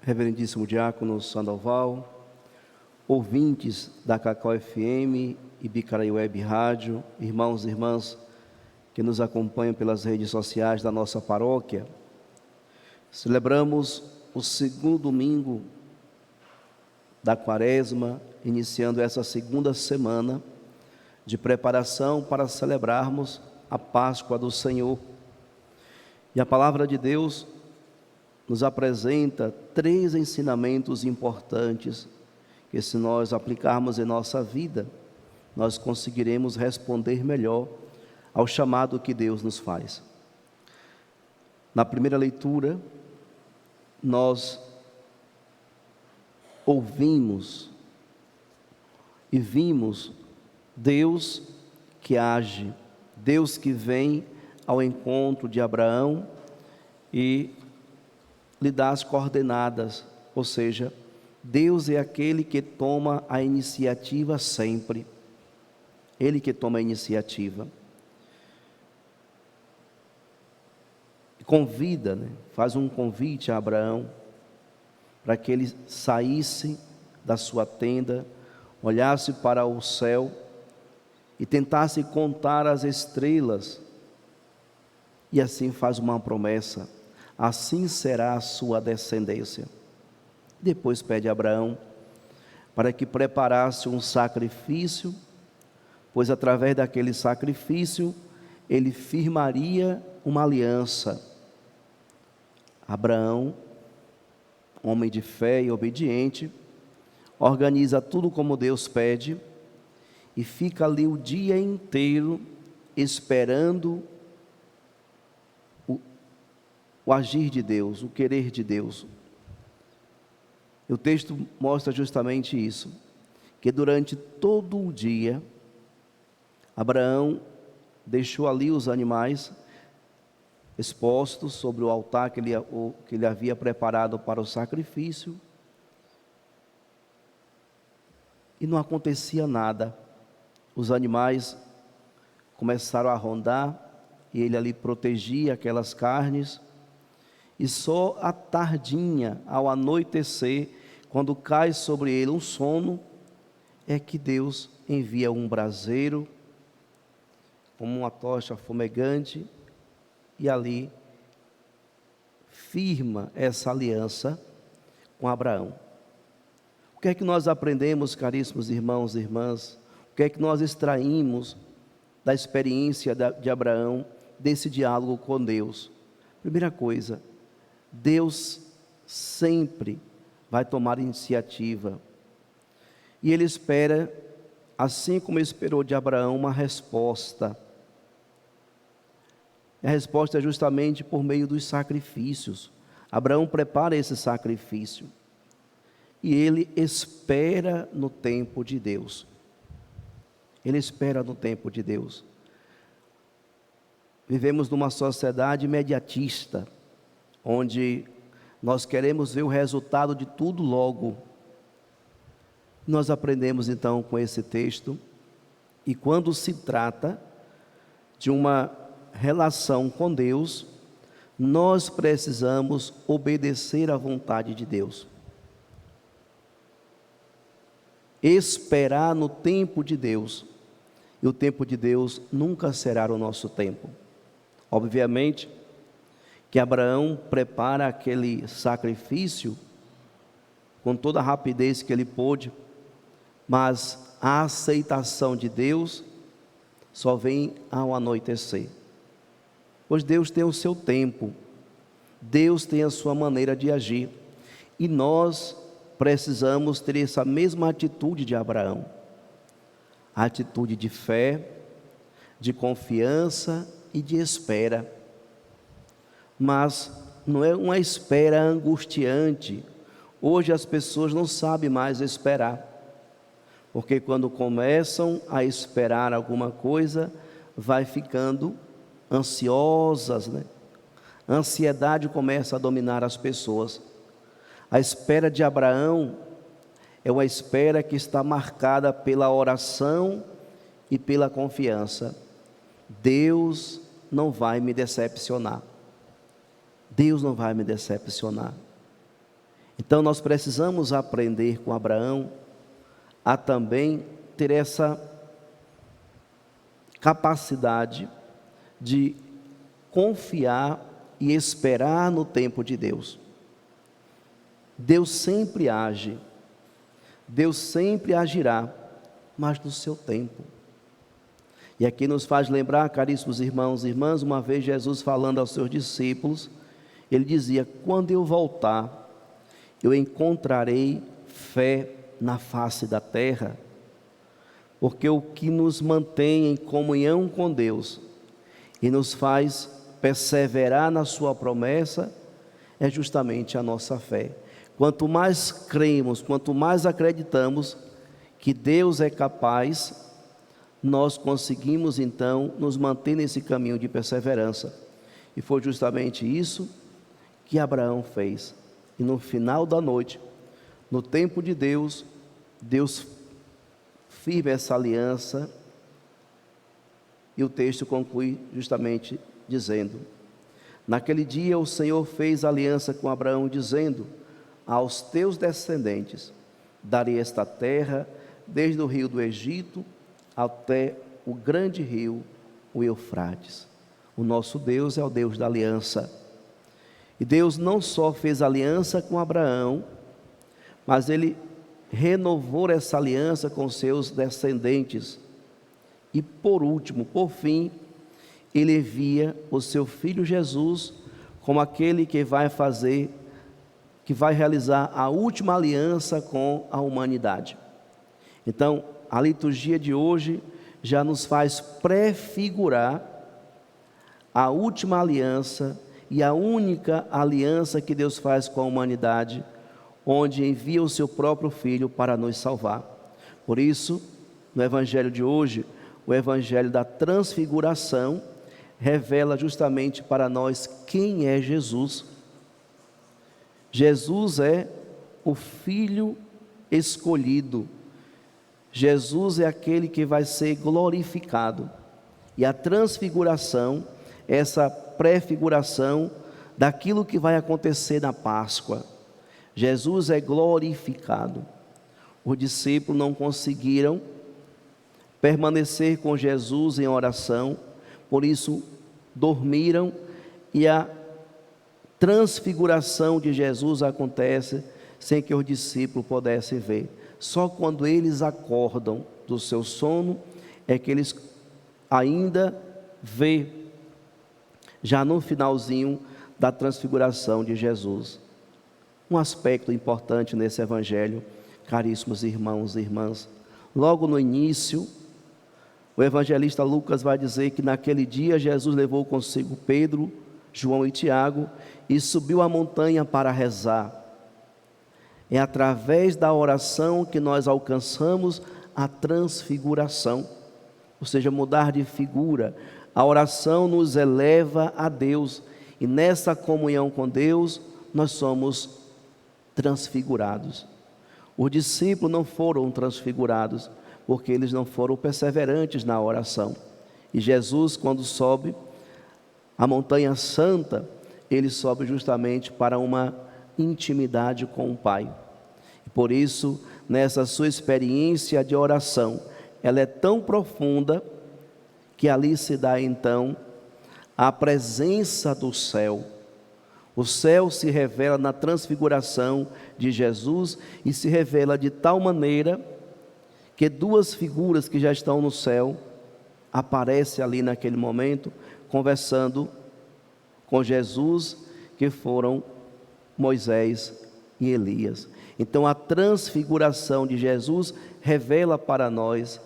reverendíssimo diácono Sandoval, ouvintes da Cacau FM e Bicaraí Web Rádio, irmãos e irmãs que nos acompanham pelas redes sociais da nossa paróquia, celebramos o segundo domingo da Quaresma, iniciando essa segunda semana de preparação para celebrarmos a Páscoa do Senhor. E a palavra de Deus nos apresenta 3 ensinamentos importantes que, se nós aplicarmos em nossa vida, nós conseguiremos responder melhor ao chamado que Deus nos faz. Na primeira leitura, nós ouvimos e vimos Deus que age, Deus que vem ao encontro de Abraão e lhe dá as coordenadas, ou seja, Deus é aquele que toma a iniciativa sempre, Ele que toma a iniciativa. Convida, faz um convite a Abraão, para que ele saísse da sua tenda, olhasse para o céu e tentasse contar as estrelas, e assim faz uma promessa: assim será a sua descendência. Depois pede a Abraão para que preparasse um sacrifício, pois através daquele sacrifício ele firmaria uma aliança. Abraão, homem de fé e obediente, organiza tudo como Deus pede e fica ali o dia inteiro esperando o agir de Deus, o querer de Deus. E o texto mostra justamente isso, que durante todo o dia, Abraão deixou ali os animais expostos sobre o altar que ele havia preparado para o sacrifício, e não acontecia nada. Os animais começaram a rondar, e ele ali protegia aquelas carnes, e só à tardinha, ao anoitecer, quando cai sobre ele um sono, é que Deus envia um braseiro, como uma tocha fumegante, e ali firma essa aliança com Abraão. O que é que nós aprendemos, caríssimos irmãos e irmãs? O que é que nós extraímos da experiência de Abraão, desse diálogo com Deus? Primeira coisa, Deus sempre vai tomar iniciativa, e Ele espera, assim como esperou de Abraão, uma resposta. A resposta é justamente por meio dos sacrifícios. Abraão prepara esse sacrifício e ele espera no tempo de Deus. Ele espera no tempo de Deus. Vivemos numa sociedade imediatista, onde nós queremos ver o resultado de tudo logo. Nós aprendemos então com esse texto, e quando se trata de uma relação com Deus, nós precisamos obedecer à vontade de Deus, esperar no tempo de Deus, e o tempo de Deus nunca será o nosso tempo. Obviamente que Abraão prepara aquele sacrifício com toda a rapidez que ele pôde, mas a aceitação de Deus só vem ao anoitecer. Pois Deus tem o seu tempo, Deus tem a sua maneira de agir, e nós precisamos ter essa mesma atitude de Abraão, a atitude de fé, de confiança e de espera. Mas não é uma espera angustiante. Hoje as pessoas não sabem mais esperar, porque quando começam a esperar alguma coisa, vai ficando ansiosas, A ansiedade começa a dominar as pessoas. A espera de Abraão é uma espera que está marcada pela oração e pela confiança. Deus não vai me decepcionar. Deus não vai me decepcionar. Então nós precisamos aprender com Abraão a também ter essa capacidade de confiar e esperar no tempo de Deus. Deus sempre age, Deus sempre agirá, mas no seu tempo. E aqui nos faz lembrar, caríssimos irmãos e irmãs, uma vez Jesus falando aos seus discípulos, ele dizia: quando eu voltar, eu encontrarei fé na face da terra, porque o que nos mantém em comunhão com Deus e nos faz perseverar na sua promessa é justamente a nossa fé. Quanto mais cremos, quanto mais acreditamos que Deus é capaz, nós conseguimos então nos manter nesse caminho de perseverança. E foi justamente isso que Abraão fez. E no final da noite, no tempo de Deus, Deus firma essa aliança, e o texto conclui justamente dizendo: naquele dia o Senhor fez aliança com Abraão, dizendo: aos teus descendentes darei esta terra, desde o rio do Egito até o grande rio, o Eufrates. O nosso Deus é o Deus da aliança. E Deus não só fez aliança com Abraão, mas Ele renovou essa aliança com seus descendentes. E por último, por fim, Ele envia o seu Filho Jesus como aquele que vai realizar a última aliança com a humanidade. Então, a liturgia de hoje já nos faz prefigurar a última aliança e a única aliança que Deus faz com a humanidade, onde envia o seu próprio Filho para nos salvar. Por isso, no Evangelho de hoje, o Evangelho da Transfiguração revela justamente para nós quem é Jesus. Jesus é o Filho escolhido. Jesus é aquele que vai ser glorificado. E a transfiguração, essa prefiguração daquilo que vai acontecer na Páscoa. Jesus é glorificado. Os discípulos não conseguiram permanecer com Jesus em oração, por isso dormiram, e a transfiguração de Jesus acontece sem que os discípulos pudessem ver. Só quando eles acordam do seu sono é que eles ainda vê, já no finalzinho da transfiguração de Jesus. Um aspecto importante nesse evangelho, caríssimos irmãos e irmãs, logo no início, o evangelista Lucas vai dizer que naquele dia Jesus levou consigo Pedro, João e Tiago e subiu a montanha para rezar. É através da oração que nós alcançamos a transfiguração, ou seja, mudar de figura. A oração nos eleva a Deus, e nessa comunhão com Deus, nós somos transfigurados. Os discípulos não foram transfigurados, porque eles não foram perseverantes na oração. E Jesus, quando sobe a montanha santa, ele sobe justamente para uma intimidade com o Pai. E por isso, nessa sua experiência de oração, ela é tão profunda, que ali se dá então a presença do céu. O céu se revela na transfiguração de Jesus e se revela de tal maneira que duas figuras que já estão no céu aparecem ali naquele momento, conversando com Jesus, que foram Moisés e Elias. Então a transfiguração de Jesus revela para nós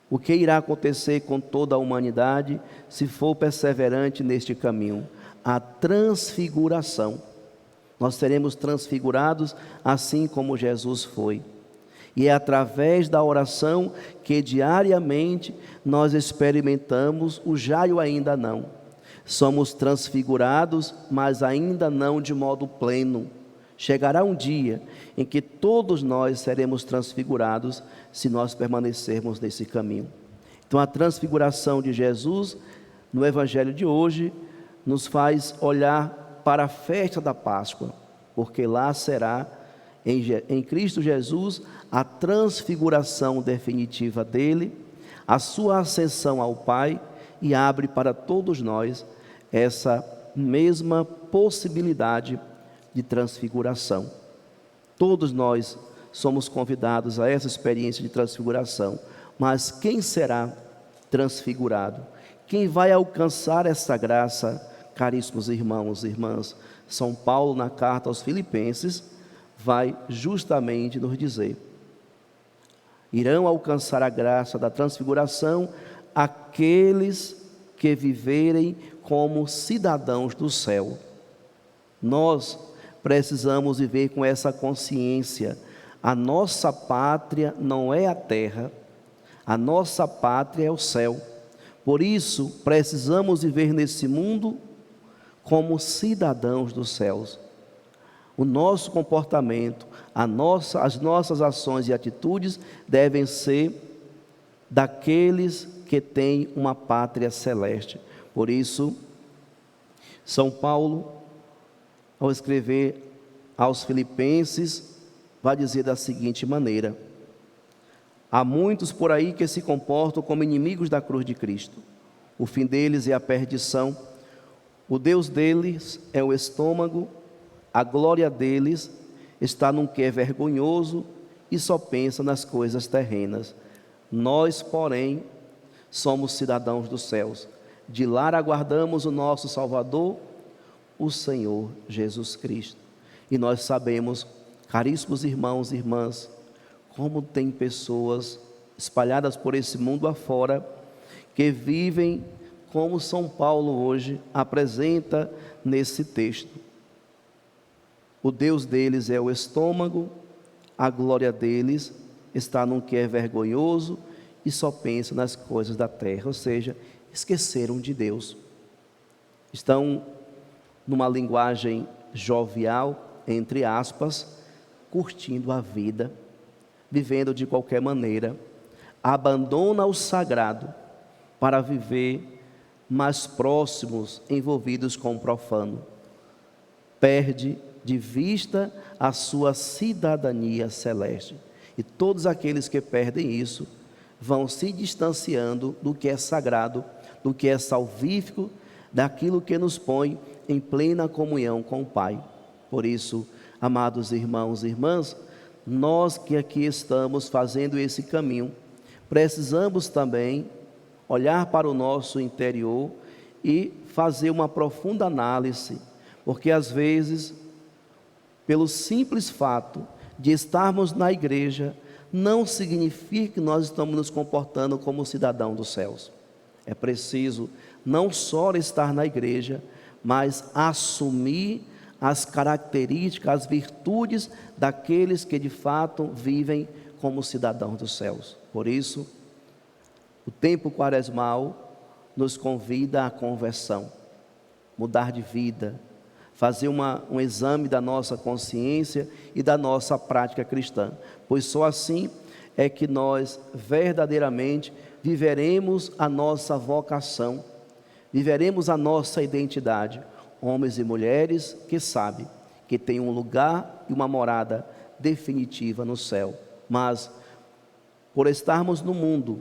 o que irá acontecer com toda a humanidade se for perseverante neste caminho. A transfiguração. Nós seremos transfigurados assim como Jesus foi. E é através da oração que diariamente nós experimentamos o já e o ainda não. Somos transfigurados, mas ainda não de modo pleno. Chegará um dia em que todos nós seremos transfigurados se nós permanecermos nesse caminho. Então a transfiguração de Jesus no Evangelho de hoje nos faz olhar para a festa da Páscoa, porque lá será, em Cristo Jesus, a transfiguração definitiva dele, a sua ascensão ao Pai, e abre para todos nós essa mesma possibilidade de transfiguração. Todos nós somos convidados a essa experiência de transfiguração, mas quem será transfigurado? Quem vai alcançar essa graça, caríssimos irmãos e irmãs? São Paulo, na carta aos Filipenses, vai justamente nos dizer: irão alcançar a graça da transfiguração aqueles que viverem como cidadãos do céu. Nós precisamos viver com essa consciência. A nossa pátria não é a terra, a nossa pátria é o céu. Por isso, precisamos viver nesse mundo como cidadãos dos céus. O nosso comportamento, as nossas ações e atitudes devem ser daqueles que têm uma pátria celeste. Por isso, São Paulo, ao escrever aos Filipenses, vai dizer da seguinte maneira: há muitos por aí que se comportam como inimigos da cruz de Cristo. O fim deles é a perdição. O Deus deles é o estômago. A glória deles está num que é vergonhoso e só pensa nas coisas terrenas. Nós, porém, somos cidadãos dos céus. De lá aguardamos o nosso Salvador, o Senhor Jesus Cristo. E nós sabemos, caríssimos irmãos e irmãs, como tem pessoas espalhadas por esse mundo afora que vivem como São Paulo hoje apresenta nesse texto. O Deus deles é o estômago, a glória deles está num que é vergonhoso e só pensa nas coisas da terra, ou seja, esqueceram de Deus. Estão numa linguagem jovial, entre aspas, curtindo a vida, vivendo de qualquer maneira, abandona o sagrado para viver mais próximos, envolvidos com o profano, perde de vista a sua cidadania celeste. E todos aqueles que perdem isso vão se distanciando do que é sagrado, do que é salvífico, daquilo que nos põe em plena comunhão com o Pai. Por isso, amados irmãos e irmãs, nós que aqui estamos fazendo esse caminho, precisamos também olhar para o nosso interior e fazer uma profunda análise, porque às vezes, pelo simples fato de estarmos na igreja, não significa que nós estamos nos comportando como cidadão dos céus. É preciso não só estar na igreja, mas assumir as características, as virtudes daqueles que de fato vivem como cidadãos dos céus. Por isso, o tempo quaresmal nos convida à conversão, mudar de vida, fazer um exame da nossa consciência e da nossa prática cristã, pois só assim é que nós verdadeiramente viveremos a nossa vocação, viveremos a nossa identidade, homens e mulheres que sabem que tem um lugar e uma morada definitiva no céu. Mas, por estarmos no mundo,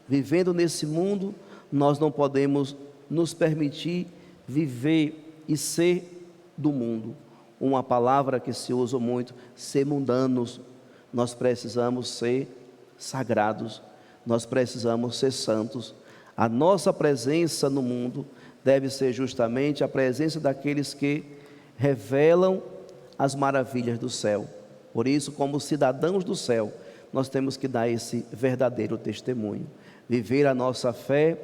vivendo nesse mundo, nós não podemos nos permitir viver e ser do mundo. Uma palavra que se usa muito, ser mundanos. Nós precisamos ser sagrados, nós precisamos ser santos. A nossa presença no mundo deve ser justamente a presença daqueles que revelam as maravilhas do céu. Por isso, como cidadãos do céu, nós temos que dar esse verdadeiro testemunho, viver a nossa fé,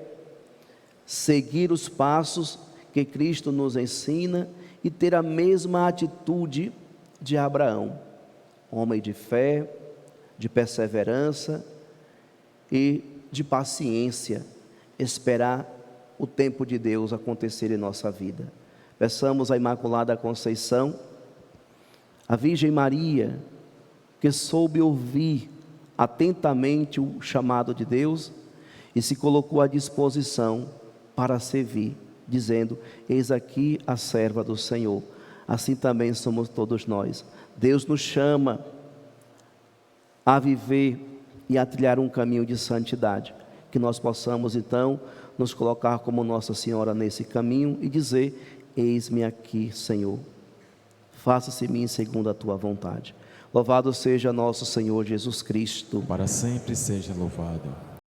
seguir os passos que Cristo nos ensina e ter a mesma atitude de Abraão, homem de fé, de perseverança e de paciência, esperar o tempo de Deus acontecer em nossa vida. Peçamos à Imaculada Conceição, a Virgem Maria, que soube ouvir atentamente o chamado de Deus e se colocou à disposição para servir, dizendo: eis aqui a serva do Senhor, assim também somos todos nós. Deus nos chama a viver e a trilhar um caminho de santidade, que nós possamos então nos colocar como Nossa Senhora nesse caminho e dizer: eis-me aqui, Senhor, faça-se em mim segundo a tua vontade. Louvado seja nosso Senhor Jesus Cristo. Para sempre seja louvado.